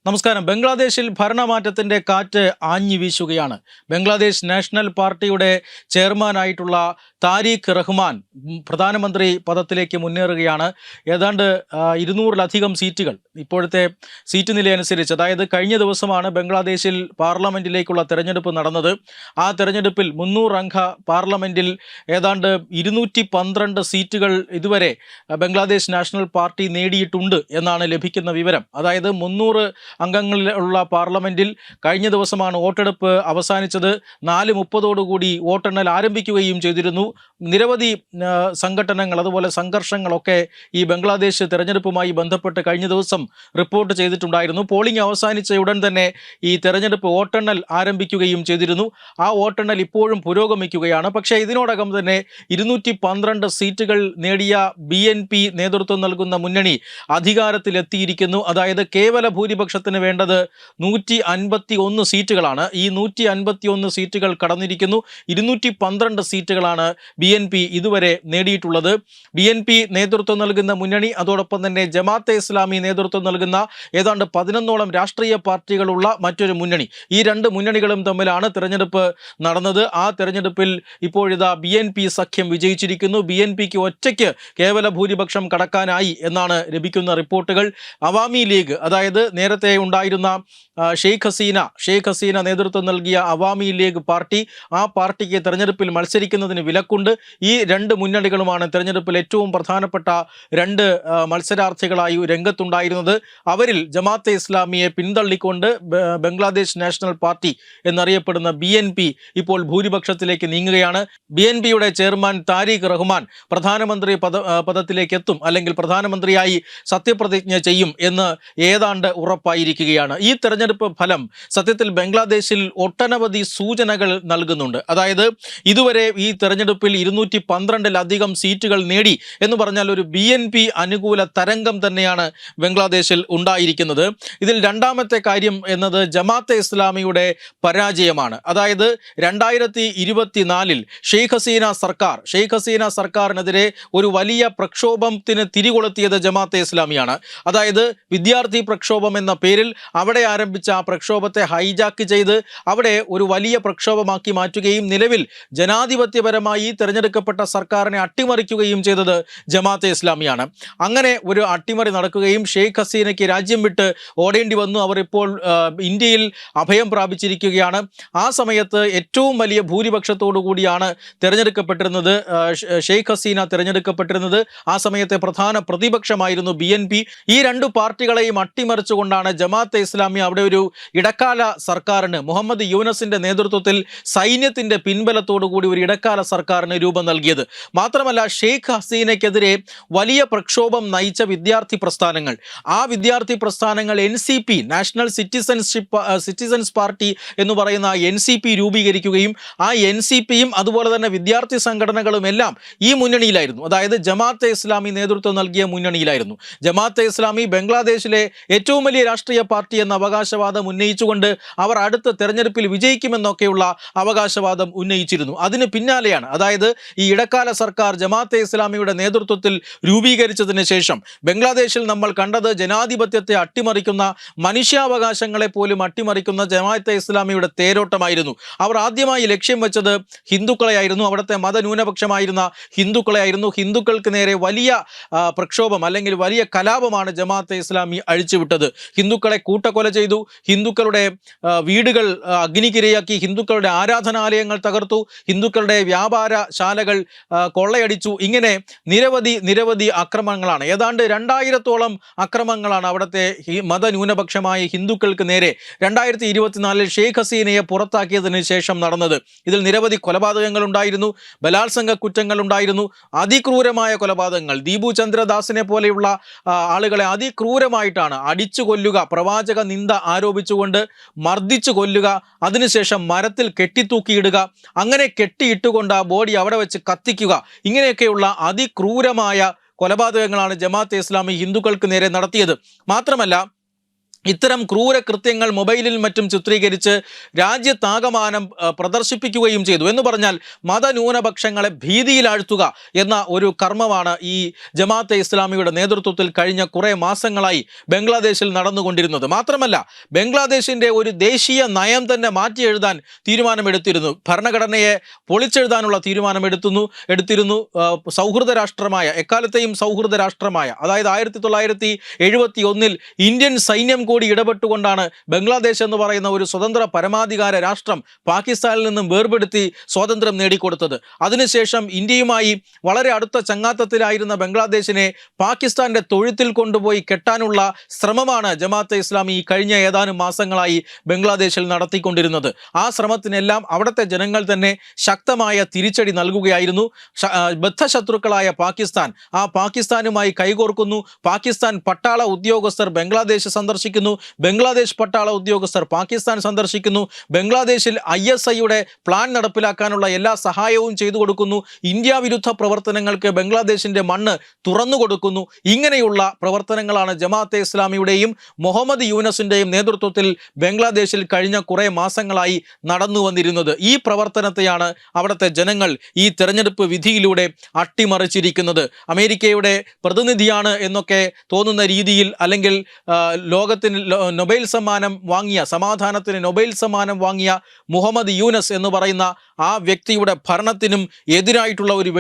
നമസ്കാരം. ബംഗ്ലാദേശിൽ ഭരണമാറ്റത്തിന്റെ കാറ്റ് ആഞ്ഞു വീശുകയാണ്. ബംഗ്ലാദേശ് നാഷണൽ പാർട്ടിയുടെ ചെയർമാനായിട്ടുള്ള താരിഖ് റഹ്മാൻ പ്രധാനമന്ത്രി പദത്തിലേക്ക് മുന്നേറുകയാണ്. ഏതാണ്ട് 200-ലധികം സീറ്റുകൾ ഇപ്പോഴത്തെ സീറ്റ് നിലയനുസരിച്ച്, അതായത് കഴിഞ്ഞ ദിവസമാണ് ബംഗ്ലാദേശിൽ പാർലമെന്റിലേക്കുള്ള തെരഞ്ഞെടുപ്പ് നടന്നത്. ആ തെരഞ്ഞെടുപ്പിൽ 300 അംഗ പാർലമെന്റിൽ ഏതാണ്ട് 212 സീറ്റുകൾ ഇതുവരെ ബംഗ്ലാദേശ് നാഷണൽ പാർട്ടി നേടിയിട്ടുണ്ട് എന്നാണ് ലഭിക്കുന്ന വിവരം. അതായത് 300 അംഗങ്ങളുള്ള പാർലമെന്റിൽ കഴിഞ്ഞ ദിവസമാണ് വോട്ടെടുപ്പ് അവസാനിച്ചത്. 4:30 വോട്ടെണ്ണൽ ആരംഭിക്കുകയും ചെയ്തിരുന്നു. നിരവധി സംഘടനകൾ അതുപോലെ സംഘർഷങ്ങളൊക്കെ ഈ ബംഗ്ലാദേശ് തെരഞ്ഞെടുപ്പുമായി ബന്ധപ്പെട്ട് കഴിഞ്ഞ ദിവസം റിപ്പോർട്ട് ചെയ്തിട്ടുണ്ടായിരുന്നു. പോളിംഗ് അവസാനിച്ച ഉടൻ തന്നെ ഈ തെരഞ്ഞെടുപ്പ് വോട്ടെണ്ണൽ ആരംഭിക്കുകയും ചെയ്തിരുന്നു. ആ വോട്ടെണ്ണൽ ഇപ്പോഴും പുരോഗമിക്കുകയാണ്. പക്ഷേ ഇതിനോടകം തന്നെ 212 സീറ്റുകൾ നേടിയ BNP നേതൃത്വം നൽകുന്ന മുന്നണി അധികാരത്തിലെത്തിയിരിക്കുന്നു. അതായത് കേവല ഭൂരിപക്ഷത്തിന് വേണ്ടത് 151 സീറ്റുകളാണ്. ഈ 151 സീറ്റുകൾ കടന്നിരിക്കുന്നു. 212 സീറ്റുകളാണ് BNP ഇതുവരെ നേടിയിട്ടുള്ളത്. BNP നേതൃത്വം നൽകുന്ന മുന്നണി, അതോടൊപ്പം തന്നെ ജമാഅത്തെ ഇസ്ലാമി നേതൃത്വം നൽകുന്ന ഏതാണ്ട് 11ഓളം രാഷ്ട്രീയ പാർട്ടികളുള്ള മറ്റൊരു മുന്നണി, ഈ രണ്ട് മുന്നണികളും തമ്മിലാണ് തെരഞ്ഞെടുപ്പ് നടന്നത്. ആ തെരഞ്ഞെടുപ്പിൽ ഇപ്പോഴിതാ BNP സഖ്യം വിജയിച്ചിരിക്കുന്നു. BNPക്ക് ഒറ്റയ്ക്ക് കേവല ഭൂരിപക്ഷം കടക്കാനായി എന്നാണ് ലഭിക്കുന്ന റിപ്പോർട്ടുകൾ. അവാമി ലീഗ്, അതായത് നേരത്തെ ഉണ്ടായിരുന്ന ഷെയ്ഖ് ഹസീന നേതൃത്വം നൽകിയ അവാമി ലീഗ് പാർട്ടി, ആ പാർട്ടിക്ക് തെരഞ്ഞെടുപ്പിൽ മത്സരിക്കുന്നതിന് വിലക്കുണ്ട്. ഈ രണ്ട് മുന്നണികളുമാണ് തെരഞ്ഞെടുപ്പിൽ ഏറ്റവും പ്രധാനപ്പെട്ട രണ്ട് മത്സരാർത്ഥികളായി രംഗത്തുണ്ടായിരുന്നത്. അവരിൽ ജമാഅത്തെ ഇസ്ലാമിയെ പിന്തള്ളിക്കൊണ്ട് ബംഗ്ലാദേശ് നാഷണൽ പാർട്ടി എന്നറിയപ്പെടുന്ന BNP ഇപ്പോൾ ഭൂരിപക്ഷത്തിലേക്ക് നീങ്ങുകയാണ്. BNPയുടെ ചെയർമാൻ താരിഖ് റഹ്മാൻ പ്രധാനമന്ത്രി പദത്തിലേക്ക് എത്തും, അല്ലെങ്കിൽ പ്രധാനമന്ത്രിയായി സത്യപ്രതിജ്ഞ ചെയ്യും എന്ന് ഏതാണ്ട് ഉറപ്പായിരിക്കുകയാണ്. ഈ തെരഞ്ഞെടുപ്പ് ഫലം സത്യത്തിൽ ബംഗ്ലാദേശിൽ ഒട്ടനവധി സൂചനകൾ നൽകുന്നുണ്ട്. അതായത് ഇതുവരെ ഈ തെരഞ്ഞെടുപ്പിൽ 212-ലധികം സീറ്റുകൾ നേടി എന്ന് പറഞ്ഞാൽ ഒരു BNP അനുകൂല തരംഗം തന്നെയാണ് ബംഗ്ലാദേശിൽ ഉണ്ടായിരിക്കുന്നത്. ഇതിൽ രണ്ടാമത്തെ കാര്യം എന്നത് ജമാഅത്തെ ഇസ്ലാമിയുടെ പരാജയമാണ്. അതായത് 2024 ഷെയ്ഖ് ഹസീന സർക്കാരിനെതിരെ ഒരു വലിയ പ്രക്ഷോഭത്തിന് തിരികൊളുത്തിയത് ജമാഅത്തെ ഇസ്ലാമിയാണ്. അതായത് വിദ്യാർത്ഥി പ്രക്ഷോഭം എന്ന പേരിൽ അവിടെ ആരംഭിച്ച ആ പ്രക്ഷോഭത്തെ ഹൈജാക്ക് ചെയ്ത് അവിടെ ഒരു വലിയ പ്രക്ഷോഭമാക്കി മാറ്റുകയും നിലവിൽ ജനാധിപത്യപരമായി തിരഞ്ഞെടുക്കപ്പെട്ട സർക്കാരിനെ അട്ടിമറിക്കുകയും ചെയ്തത് ജമാഅത്തെ ഇസ്ലാമിയാണ്. അങ്ങനെ ഒരു അട്ടിമറി നടക്കുകയും ഷെയ്ഖ് ഹസീനയ്ക്ക് രാജ്യം വിട്ട് ഓടേണ്ടി വന്നു. അവർ ഇപ്പോൾ ഇന്ത്യയിൽ അഭയം പ്രാപിച്ചിരിക്കുകയാണ്. ആ സമയത്ത് ഏറ്റവും വലിയ ഭൂരിപക്ഷത്തോടു കൂടിയാണ് തിരഞ്ഞെടുക്കപ്പെട്ടിരുന്നത് ഷെയ്ഖ് ഹസീന തിരഞ്ഞെടുക്കപ്പെട്ടിരുന്നത്. ആ സമയത്തെ പ്രധാന പ്രതിപക്ഷമായിരുന്നു BNP. ഈ രണ്ടു പാർട്ടികളെയും അട്ടിമറിച്ചുകൊണ്ടാണ് ജമാഅത്തെ ഇസ്ലാമി അവിടെ ഒരു ഇടക്കാല സർക്കാരിന്, മുഹമ്മദ് യൂനസിന്റെ നേതൃത്വത്തിൽ സൈന്യത്തിന്റെ പിൻബലത്തോടു കൂടി ഒരു ഇടക്കാല സർക്കാരിന് രൂപം നൽകിയത്. മാത്രമല്ല ഷെയ്ഖ് ഹസീനയ്ക്കെതിരെ വലിയ പ്രക്ഷോഭം നയിച്ച വിദ്യാർത്ഥി പ്രസ്ഥാനങ്ങൾ, ആ വിദ്യാർത്ഥി പ്രസ്ഥാനങ്ങൾ NCP, നാഷണൽ സിറ്റിസൺസ് പാർട്ടി എന്ന് പറയുന്ന NCP രൂപീകരിക്കുകയും ആ NCPയും അതുപോലെ തന്നെ വിദ്യാർത്ഥി സംഘടനകളും എല്ലാം ഈ മുന്നണിയിലായിരുന്നു. അതായത് ജമാഅത്തെ ഇസ്ലാമി നേതൃത്വം നൽകിയ മുന്നണിയിലായിരുന്നു. ജമാഅത്തെ ഇസ്ലാമി ബംഗ്ലാദേശിലെ ഏറ്റവും വലിയ രാഷ്ട്രീയ പാർട്ടി എന്ന അവകാശവാദം ഉന്നയിച്ചുകൊണ്ട് അവർ അടുത്ത തെരഞ്ഞെടുപ്പിൽ വിജയിക്കുമെന്നൊക്കെയുള്ള അവകാശവാദം ഉന്നയിച്ചിരുന്നു. അതിന് പിന്നാലെയാണ്, അതായത് ഈ ഇടക്കാല സർക്കാർ ജമാഅത്തെ ഇസ്ലാമിയുടെ നേതൃത്വത്തിൽ രൂപീകരിച്ചതിന് ശേഷം ബംഗ്ലാദേശിൽ നമ്മൾ കണ്ടത് ജനാധിപത്യത്തെ അട്ടിമറിക്കുന്ന, മനുഷ്യാവകാശങ്ങളെ പോലും അട്ടിമറിക്കുന്ന ജമാഅത്തെ ഇസ്ലാമിയുടെ തേരോട്ടമായിരുന്നു. അവർ ആദ്യമായി ലക്ഷ്യം വെച്ചത് ഹിന്ദുക്കളെയായിരുന്നു, അവിടുത്തെ മതന്യൂനപക്ഷമായിരുന്ന ഹിന്ദുക്കളെയായിരുന്നു. ഹിന്ദുക്കൾക്ക് നേരെ വലിയ പ്രക്ഷോഭം അല്ലെങ്കിൽ വലിയ കലാപമാണ് ജമാഅത്തെ ഇസ്ലാമി അഴിച്ചുവിട്ടത്. ഹിന്ദുക്കളെ കൂട്ടക്കൊല ചെയ്തു, ഹിന്ദുക്കളുടെ വീടുകൾ അഗ്നിക്കിരയാക്കി, ഹിന്ദുക്കളുടെ ആരാധനാലയങ്ങൾ തകർത്തു, ഹിന്ദുക്കളുടെ വ്യാപാരശാലകൾ കൊള്ളയടിച്ചു. ഇങ്ങനെ നിരവധി അക്രമങ്ങളാണ്, ഏതാണ്ട് 2000-ഓളം അക്രമങ്ങളാണ് അവിടുത്തെ മതന്യൂനപക്ഷമായ ഹിന്ദുക്കൾക്ക് നേരെ 2024 ഷെയ്ഖ് ഹസീനയെ പുറത്താക്കിയതിന് ശേഷം നടന്നത്. ഇതിൽ നിരവധി കൊലപാതകങ്ങൾ ഉണ്ടായിരുന്നു, ബലാത്സംഗ കുറ്റങ്ങൾ ഉണ്ടായിരുന്നു, അതിക്രൂരമായ കൊലപാതകങ്ങൾ. ദീപു ചന്ദ്രദാസിനെ പോലെയുള്ള ആളുകളെ അതിക്രൂരമായിട്ടാണ് അടിച്ചു കൊല്ലുക, പ്രവാചക നിന്ദ ആരോപിച്ചുകൊണ്ട് മർദ്ദിച്ചു കൊല്ലുക, അതിനുശേഷം മരത്തിൽ കെട്ടിത്തൂക്കിയിടുക, അങ്ങനെ കെട്ടിയിട്ടുകൊണ്ട് ആ ബോഡി അവിടെ വെച്ച് കത്തിക്കുക, ഇങ്ങനെയൊക്കെയുള്ള അതിക്രൂരമായ കൊലപാതകങ്ങളാണ് ജമാഅത്തെ ഇസ്ലാമി ഹിന്ദുക്കൾക്ക് നേരെ നടത്തിയത്. മാത്രമല്ല ഇത്തരം ക്രൂരകൃത്യങ്ങൾ മൊബൈലിൽ മറ്റും ചിത്രീകരിച്ച് രാജ്യത്താകമാനം പ്രദർശിപ്പിക്കുകയും ചെയ്തു. എന്ന് പറഞ്ഞാൽ മതന്യൂനപക്ഷങ്ങളെ ഭീതിയിലാഴ്ത്തുക എന്ന ഒരു കർമ്മമാണ് ഈ ജമാഅത്തെ ഇസ്ലാമിയുടെ നേതൃത്വത്തിൽ കഴിഞ്ഞ കുറേ മാസങ്ങളായി ബംഗ്ലാദേശിൽ നടന്നുകൊണ്ടിരുന്നത്. മാത്രമല്ല, ബംഗ്ലാദേശിൻ്റെ ഒരു ദേശീയ നയം തന്നെ മാറ്റി എഴുതാൻ തീരുമാനമെടുത്തിരുന്നു. ഭരണഘടനയെ പൊളിച്ചെഴുതാനുള്ള എടുത്തിരുന്നു. സൗഹൃദ രാഷ്ട്രമായ, എക്കാലത്തെയും സൗഹൃദ രാഷ്ട്രമായ, അതായത് 1971 ഇന്ത്യൻ സൈന്യം കൂടി ഇടപെട്ടുകൊണ്ടാണ് ബംഗ്ലാദേശ് എന്ന് പറയുന്ന ഒരു സ്വതന്ത്ര പരമാധികാര രാഷ്ട്രം പാകിസ്ഥാനിൽ നിന്നും വേർപെടുത്തി സ്വാതന്ത്ര്യം നേടിക്കൊടുത്തത്. അതിനുശേഷം ഇന്ത്യയുമായി വളരെ അടുത്ത ചങ്ങാത്തത്തിലായിരുന്ന ബംഗ്ലാദേശിനെ പാകിസ്ഥാന്റെ തൊഴുത്തിൽ കൊണ്ടുപോയി കെട്ടാനുള്ള ശ്രമമാണ് ജമാഅത്തെ ഇസ്ലാമി ഈ കഴിഞ്ഞ ഏതാനും മാസങ്ങളായി ബംഗ്ലാദേശിൽ നടത്തിക്കൊണ്ടിരുന്നത്. ആ ശ്രമത്തിനെല്ലാം അവിടുത്തെ ജനങ്ങൾ തന്നെ ശക്തമായ തിരിച്ചടി നൽകുകയായിരുന്നു. ബദ്ധശത്രുക്കളായ പാകിസ്ഥാൻ ആ പാകിസ്ഥാനുമായി കൈകോർക്കുന്നു. പാകിസ്ഥാൻ പട്ടാള ഉദ്യോഗസ്ഥർ ബംഗ്ലാദേശ് സന്ദർശിക്കുന്നു. ബംഗ്ലാദേശ് പട്ടാള ഉദ്യോഗസ്ഥർ പാകിസ്ഥാൻ സന്ദർശിക്കുന്നു. ബംഗ്ലാദേശിൽ ISIയുടെ പ്ലാൻ നടപ്പിലാക്കാനുള്ള എല്ലാ സഹായവും ചെയ്തു കൊടുക്കുന്നു. ഇന്ത്യ വിരുദ്ധ പ്രവർത്തനങ്ങൾക്ക് ബംഗ്ലാദേശിന്റെ മണ്ണ് തുറന്നു കൊടുക്കുന്നു. ഇങ്ങനെയുള്ള പ്രവർത്തനങ്ങളാണ് ജമാഅത്തെ ഇസ്ലാമിയുടെയും മുഹമ്മദ് യൂനസിന്റെയും നേതൃത്വത്തിൽ ബംഗ്ലാദേശിൽ കഴിഞ്ഞ കുറേ മാസങ്ങളായി നടന്നു വന്നിരുന്നത്. ഈ പ്രവർത്തനത്തെയാണ് അവിടുത്തെ ജനങ്ങൾ ഈ തെരഞ്ഞെടുപ്പ് വിധിയിലൂടെ അട്ടിമറിച്ചിരിക്കുന്നത്. അമേരിക്കയുടെ പ്രതിനിധിയാണ് എന്നൊക്കെ തോന്നുന്ന രീതിയിൽ, അല്ലെങ്കിൽ ലോകത്തിന് നൊബേൽ സമ്മാനം വാങ്ങിയ, സമാധാനത്തിന് നൊബേൽ സമ്മാനം വാങ്ങിയ മുഹമ്മദ് യൂനസ് എന്ന് പറയുന്ന ആ വ്യക്തിയുടെ ഭരണത്തിനും എതിരായിട്ടുള്ള ഒരു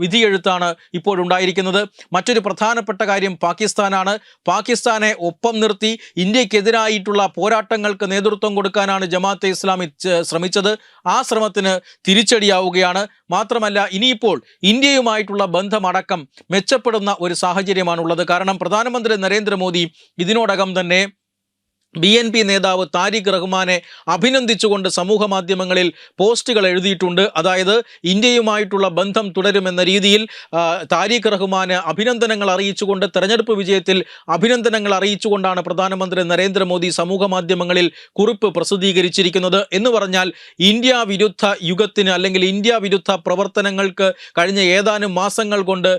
വിധിയെഴുത്താണ് ഇപ്പോഴുണ്ടായിരിക്കുന്നത്. മറ്റൊരു പ്രധാനപ്പെട്ട കാര്യം പാകിസ്ഥാനാണ്. പാകിസ്ഥാനെ ഒപ്പം നിർത്തി ഇന്ത്യക്കെതിരായിട്ടുള്ള പോരാട്ടങ്ങൾക്ക് നേതൃത്വം കൊടുക്കാനാണ് ജമാഅത്തെ ഇസ്ലാമി ശ്രമിച്ചത്. ആ ശ്രമത്തിന് തിരിച്ചടിയാവുകയാണ്. മാത്രമല്ല, ഇനിയിപ്പോൾ ഇന്ത്യയുമായിട്ടുള്ള ബന്ധമടക്കം മെച്ചപ്പെടുന്ന ഒരു സാഹചര്യമാണുള്ളത്. കാരണം പ്രധാനമന്ത്രി നരേന്ദ്രമോദി ഇതിനോടകം തന്നെ BNP നേതാവ് താരിഖ് റഹ്മാനെ അഭിനന്ദിച്ചുകൊണ്ട് സമൂഹ മാധ്യമങ്ങളിൽ പോസ്റ്റുകൾ എഴുതിയിട്ടുണ്ട്. അതായത് ഇന്ത്യയുമായിട്ടുള്ള ബന്ധം തുടരുമെന്ന രീതിയിൽ താരിഖ് റഹ്മാന് അഭിനന്ദനങ്ങൾ അറിയിച്ചുകൊണ്ട്, തെരഞ്ഞെടുപ്പ് വിജയത്തിൽ അഭിനന്ദനങ്ങൾ അറിയിച്ചുകൊണ്ടാണ് പ്രധാനമന്ത്രി നരേന്ദ്രമോദി സമൂഹ മാധ്യമങ്ങളിൽ കുറിപ്പ് പ്രസിദ്ധീകരിച്ചിരിക്കുന്നത്. എന്ന് പറഞ്ഞാൽ ഇന്ത്യ വിരുദ്ധ യുഗത്തിന്, അല്ലെങ്കിൽ ഇന്ത്യ വിരുദ്ധ പ്രവർത്തനങ്ങൾക്ക് കഴിഞ്ഞ ഏതാനും മാസങ്ങൾ കൊണ്ട്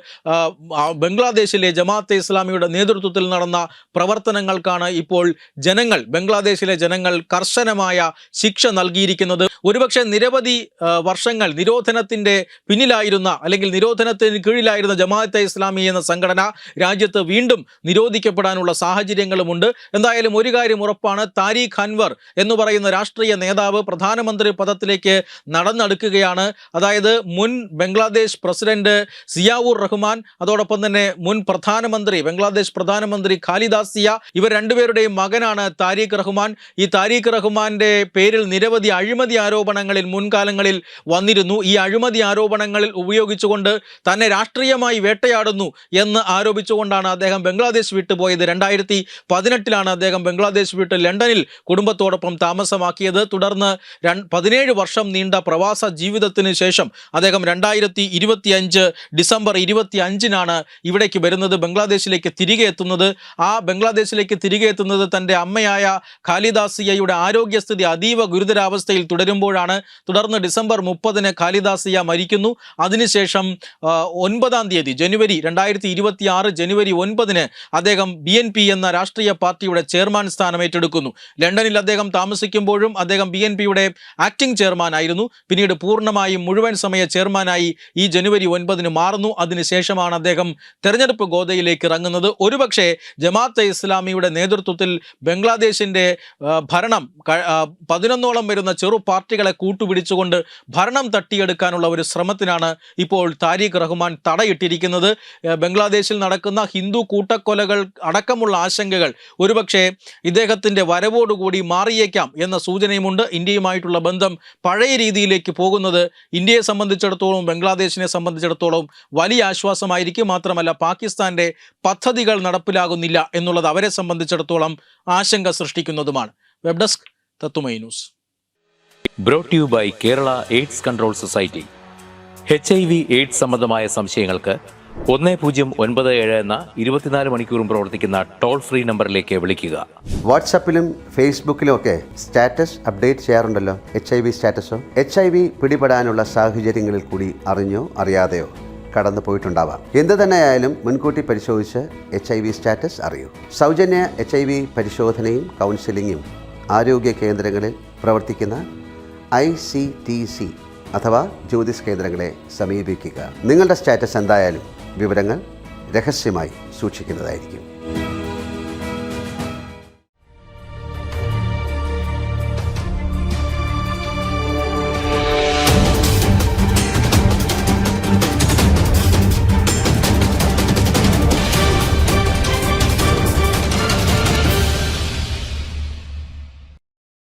ബംഗ്ലാദേശിലെ ജമാഅത്തെ ഇസ്ലാമിയുടെ നേതൃത്വത്തിൽ നടന്ന പ്രവർത്തനങ്ങൾക്കാണ് ഇപ്പോൾ ബംഗ്ലാദേശിലെ ജനങ്ങൾ കർശനമായ ശിക്ഷ നൽകിയിരിക്കുന്നത്. ഒരുപക്ഷെ നിരവധി വർഷങ്ങൾ നിരോധനത്തിന്റെ പിന്നിലായിരുന്ന, അല്ലെങ്കിൽ നിരോധനത്തിന് കീഴിലായിരുന്ന ജമാഅത്തെ ഇസ്ലാമി എന്ന സംഘടന രാജ്യത്ത് വീണ്ടും നിരോധിക്കപ്പെടാനുള്ള സാഹചര്യങ്ങളുമുണ്ട്. എന്തായാലും ഒരു കാര്യം ഉറപ്പാണ്, താരിഖ് അൻവർ എന്ന് പറയുന്ന രാഷ്ട്രീയ നേതാവ് പ്രധാനമന്ത്രി പദത്തിലേക്ക് നടന്നെടുക്കുകയാണ്. അതായത് മുൻ ബംഗ്ലാദേശ് പ്രസിഡന്റ് സിയാവുർ റഹ്മാൻ, അതോടൊപ്പം തന്നെ മുൻ ബംഗ്ലാദേശ് പ്രധാനമന്ത്രി ഖാലിദാസിയ, ഇവർ രണ്ടുപേരുടെയും മകനാണ് താരിഖ് റഹ്മാൻ. ഈ താരിഖ് റഹ്മാന്റെ പേരിൽ നിരവധി അഴിമതി ആരോപണങ്ങളിൽ മുൻകാലങ്ങളിൽ വന്നിരുന്നു. ഈ അഴിമതി ആരോപണങ്ങളിൽ ഉപയോഗിച്ചുകൊണ്ട് തന്നെ രാഷ്ട്രീയമായി വേട്ടയാടുന്നു എന്ന് ആരോപിച്ചുകൊണ്ടാണ് അദ്ദേഹം ബംഗ്ലാദേശ് വിട്ടുപോയത്. 2018 അദ്ദേഹം ബംഗ്ലാദേശ് വിട്ട് ലണ്ടനിൽ കുടുംബത്തോടൊപ്പം താമസമാക്കിയത്. തുടർന്ന് 17 വർഷം നീണ്ട പ്രവാസ ജീവിതത്തിന് ശേഷം അദ്ദേഹം 2025 ഡിസംബർ 25 ഇവിടേക്ക് വരുന്നത്, ബംഗ്ലാദേശിലേക്ക് തിരികെ എത്തുന്നത്. ആ ബംഗ്ലാദേശിലേക്ക് തിരികെ എത്തുന്നത് തൻ്റെ അമ്മയായ ഖാലിദാസിയയുടെ ആരോഗ്യസ്ഥിതി അതീവ ഗുരുതരാവസ്ഥയിൽ തുടരുമ്പോഴാണ്. തുടർന്ന് ഡിസംബർ 30 ഖാലിദാസിയ മരിക്കുന്നു. അതിനുശേഷം 9 തീയതി ജനുവരി 2026 ജനുവരി 9 അദ്ദേഹം BNP എന്ന രാഷ്ട്രീയ പാർട്ടിയുടെ ചെയർമാൻ സ്ഥാനം ഏറ്റെടുക്കുന്നു. ലണ്ടനിൽ അദ്ദേഹം താമസിക്കുമ്പോഴും അദ്ദേഹം BNPയുടെ ആക്ടിംഗ് ചെയർമാൻ ആയിരുന്നു. പിന്നീട് പൂർണ്ണമായും മുഴുവൻ സമയ ചെയർമാനായി ഈ ജനുവരി 9 മാറുന്നു. അതിനുശേഷമാണ് അദ്ദേഹം തെരഞ്ഞെടുപ്പ് ഗോദയിലേക്ക് ഇറങ്ങുന്നത്. ഒരുപക്ഷെ ജമാഅത്തെ ഇസ്ലാമിയുടെ നേതൃത്വത്തിൽ ബംഗ്ലാദേശിൻ്റെ ഭരണം 11ഓളം വരുന്ന ചെറു പാർട്ടികളെ കൂട്ടുപിടിച്ചുകൊണ്ട് ഭരണം തട്ടിയെടുക്കാനുള്ള ഒരു ശ്രമത്തിനാണ് ഇപ്പോൾ താരിഖ് റഹ്മാൻ തടയിട്ടിരിക്കുന്നത്. ബംഗ്ലാദേശിൽ നടക്കുന്ന ഹിന്ദു കൂട്ടക്കൊലകൾ അടക്കമുള്ള ആശങ്കകൾ ഒരുപക്ഷെ ഇദ്ദേഹത്തിൻ്റെ വരവോടുകൂടി മാറിയേക്കാം എന്ന സൂചനയുമുണ്ട്. ഇന്ത്യയുമായിട്ടുള്ള ബന്ധം പഴയ രീതിയിലേക്ക് പോകുന്നത് ഇന്ത്യയെ സംബന്ധിച്ചിടത്തോളം, ബംഗ്ലാദേശിനെ സംബന്ധിച്ചിടത്തോളം വലിയ ആശ്വാസമായിരിക്കും. മാത്രമല്ല, പാകിസ്ഥാന്റെ പദ്ധതികൾ നടപ്പിലാകുന്നില്ല എന്നുള്ളത് അവരെ സംബന്ധിച്ചിടത്തോളം ആശങ്ക സൃഷ്ടിക്കുന്നതുമാണ്. വെബ് ഡെസ്ക് തത്തുമൈ news. Brought you by Kerala AIDS control society. HIV AIDS സംബന്ധമായ സംശയങ്ങൾക്ക് 1097 എന്ന 24 മണിക്കൂറും പ്രവർത്തിക്കുന്ന ടോൾ ഫ്രീ നമ്പറിലേക്ക് വിളിക്കുക. വാട്സാപ്പിലും ഫേസ്ബുക്കിലും ഒക്കെ സ്റ്റാറ്റസ് അപ്ഡേറ്റ് ചെയ്യാറുണ്ടല്ലോ. HIV സ്റ്റാറ്റസോ HIV പിടിപെടാനുള്ള സാഹചര്യങ്ങളിൽ കൂടി അറിഞ്ഞോ അറിയാതെയോ കടന്നു പോയിട്ടുണ്ടാവാം. എന്തു തന്നെയായാലും മുൻകൂട്ടി പരിശോധിച്ച് HIV സ്റ്റാറ്റസ് അറിയൂ. സൗജന്യ HIV പരിശോധനയും കൗൺസിലിങ്ങും ആരോഗ്യ കേന്ദ്രങ്ങളിൽ പ്രവർത്തിക്കുന്ന ICTC അഥവാ ജ്യോതിസ് കേന്ദ്രങ്ങളെ സമീപിക്കുക. നിങ്ങളുടെ സ്റ്റാറ്റസ് എന്തായാലും വിവരങ്ങൾ രഹസ്യമായി സൂക്ഷിക്കുന്നതായിരിക്കും.